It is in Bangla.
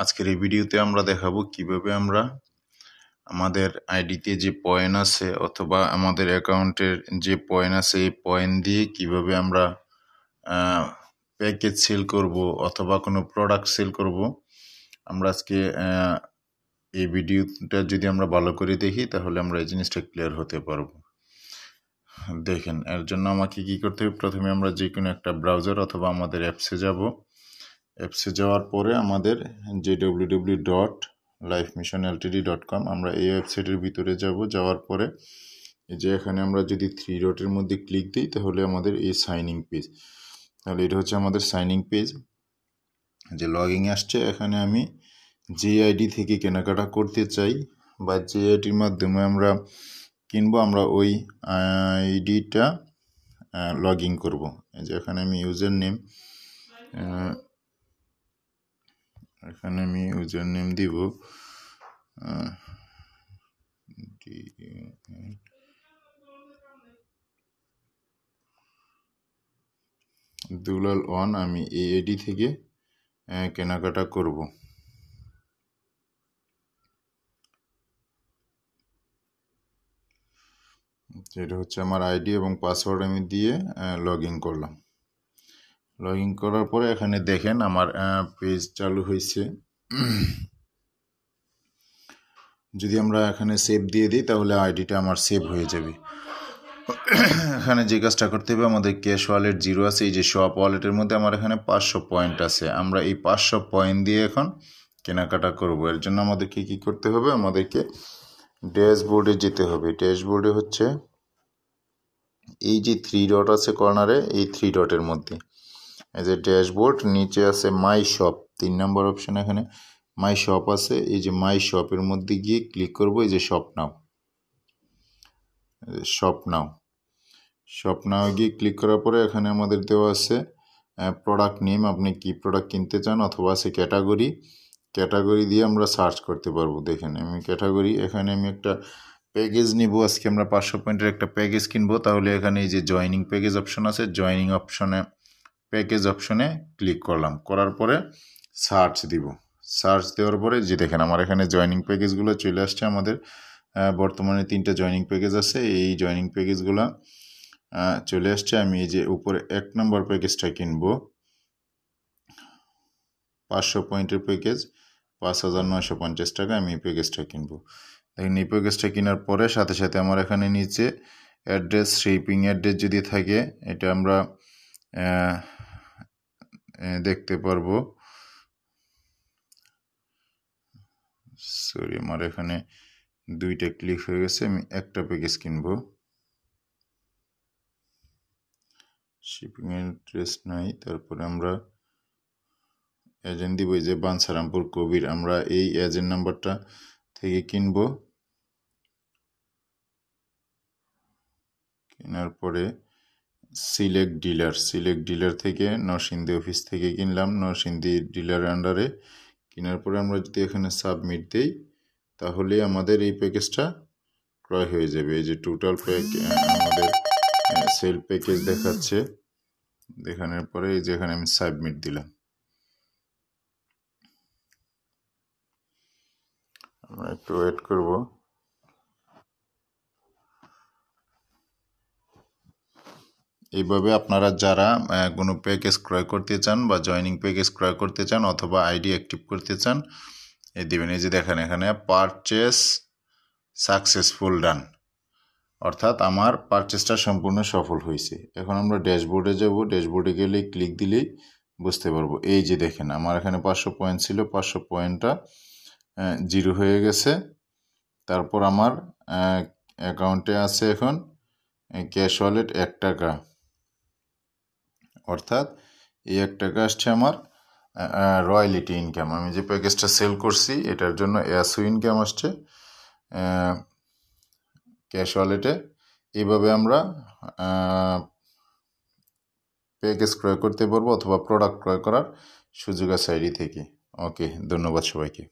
আজকের এই ভিডিওতে আমরা দেখাবো কিভাবে আমরা আমাদের আইডিতে যে পয়েন্ট আছে অথবা আমাদের অ্যাকাউন্টের যে পয়েন্ট আছে এই পয়েন্ট দিয়ে কিভাবে আমরা প্যাকেজ সেল করব অথবা কোনো প্রোডাক্ট সেল করব। আমরা আজকে এই ভিডিওটা যদি আমরা ভালো করে দেখি তাহলে আমরা এই জিনিসটা ক্লিয়ার হতে পারবো। দেখেন, এর জন্য আমাকে কি করতে হবে, প্রথমে আমরা যে কোনো একটা ব্রাউজার অথবা আমাদের অ্যাপসে যাব। অ্যাপসে যাওয়ার পরে আমাদের যে www.lifemissionltd.com আমরা এই ওয়েবসাইটের ভিতরে যাব। যাওয়ার পরে এই যে এখানে আমরা যদি 3 ডটের মধ্যে ক্লিক দিই তাহলে আমাদের এই সাইনিং পেজ, তাহলে এটা হচ্ছে আমাদের সাইনিং পেজ। যে লগইন আসছে, এখানে আমি যে আইডি থেকে কেনাকাটা করতে চাই বা যে আইডির মাধ্যমে আমরা কিনবো আমরা ওই আইডিটা লগ ইন করবো। এই যে এখানে আমি ইউজার নেম দিব দুলাল ওয়ান। আমি এই আইডি থেকে কেনাকাটা করব। এটা হচ্ছে আমার আইডি এবং পাসওয়ার্ড আমি দিয়ে লগ ইন করলাম। লগ ইন করার পরে এখানে দেখেন আমার পেজ চালু হয়েছে। যদি আমরা এখানে সেভ দিয়ে দিই তাহলে আইডিটা আমার সেভ হয়ে যাবে। এখানে যে কাজটা করতে হবে, আমাদের ক্যাশ ওয়ালেট 0 আছে, এই যে শপ ওয়ালেটের মধ্যে আমার এখানে 500 পয়েন্ট আছে। আমরা এই 500 পয়েন্ট দিয়ে এখন কেনাকাটা করব। এর জন্য আমাদেরকে কি করতে হবে, আমাদেরকে ড্যাশবোর্ডে যেতে হবে। ড্যাশবোর্ডে হচ্ছে এই যে 3 ডট আছে কর্নারে, এই 3 ডটের মধ্যে এই যে ড্যাশবোর্ড, নিচে আছে মাই শপ, 3 নম্বর অপশন, এখানে মাই শপ আছে। এই যে মাই শপের মধ্যে গিয়ে ক্লিক করব। এই যে শপ নাও গিয়ে ক্লিক করার পরে এখানে আমাদের দেওয়া আছে প্রোডাক্ট নেম, আপনি কি প্রোডাক্ট কিনতে চান, অথবা আছে ক্যাটাগরি দিয়ে আমরা সার্চ করতে পারবো। দেখেন আমি ক্যাটাগরি, এখানে আমি একটা প্যাকেজ নিব। আজকে আমরা 500 পয়েন্টের একটা প্যাকেজ কিনবো। তাহলে এখানে এই যে জয়নিং প্যাকেজ অপশন আছে, জয়নিং অপশনে প্যাকেজ অপশনে ক্লিক করলাম। করার পরে সার্চ দিব। সার্চ দেওয়ার পরে যে দেখেন আমার এখানে জয়নিং প্যাকেজগুলো চলে আসছে। আমাদের বর্তমানে 3টা জয়নিং প্যাকেজ আছে। এই জয়নিং প্যাকেজগুলো চলে আসছে। আমি এই যে উপরে 1 নম্বর প্যাকেজটা কিনবো, 500 পয়েন্টের প্যাকেজ, 5,950 টাকা। আমি এই প্যাকেজটা কিনবো। দেখেন এই প্যাকেজটা কেনার পরে সাথে সাথে আমার এখানে নিচে অ্যাড্রেস, শিপিং অ্যাড্রেস যদি থাকে এটা আমরা দেখতে পারবো। সরি, আমার এখানে 2টা ক্লিক হয়ে গেছে। আমি একটা প্যাকেজ কিনবো। শিপিং অ্যাড্রেস নাই, তারপরে আমরা এজেন্ট দিব, এই যে বাঞ্ছারামপুর কবির। আমরা এই এজেন্ট নাম্বারটা থেকে কিনবো। কেনার পরে সিলেক্ট ডিলার থেকে নরসিংদী অফিস থেকে কিনলাম, নরসিংদী ডিলার আন্ডারে। কেনার পরে আমরা যদি এখানে সাবমিট দেই তাহলে আমাদের এই প্যাকেজটা ক্রয় হয়ে যাবে। এই যে টোটাল আমাদের সেল প্যাকেজ দেখাচ্ছে। দেখানোর পরে এই যে এখানে আমি সাবমিট দিলাম। আমরা একটু ওয়েট করব। এইভাবে আপনারা যারা কোনো প্যাকেজ ক্রয় করতে চান বা জয়নিং প্যাকেজ ক্রয় করতে চান অথবা আইডি অ্যাক্টিভ করতে চান, এই দেবেন। এই যে দেখেন এখানে পারচেস সাকসেসফুল ডান, অর্থাৎ আমার পারচেসটা সম্পূর্ণ সফল হয়েছে। এখন আমরা ড্যাশবোর্ডে যাব। ড্যাশবোর্ডে গেলে ক্লিক দিলেই বুঝতে পারবো। এই যে দেখেন আমার এখানে 500 পয়েন্ট ছিল, 500 পয়েন্টটা 0 হয়ে গেছে। তারপর আমার অ্যাকাউন্টে আছে এখন ক্যাশ ওয়ালেট 1 টাকা, অর্থাৎ এই 1 টাকা আসছে আমার রয়্যালিটি ইনকাম। আমি যে প্যাকেজটা সেল করছি এটার জন্য এসও ইনকাম আসছে ক্যাশ ওয়ালেটে। এইভাবে আমরা প্যাকেজ ক্রয় করতে পারবো অথবা প্রোডাক্ট ক্রয় করার সুযোগ আছে আইডি থেকে। ওকে, ধন্যবাদ সবাইকে।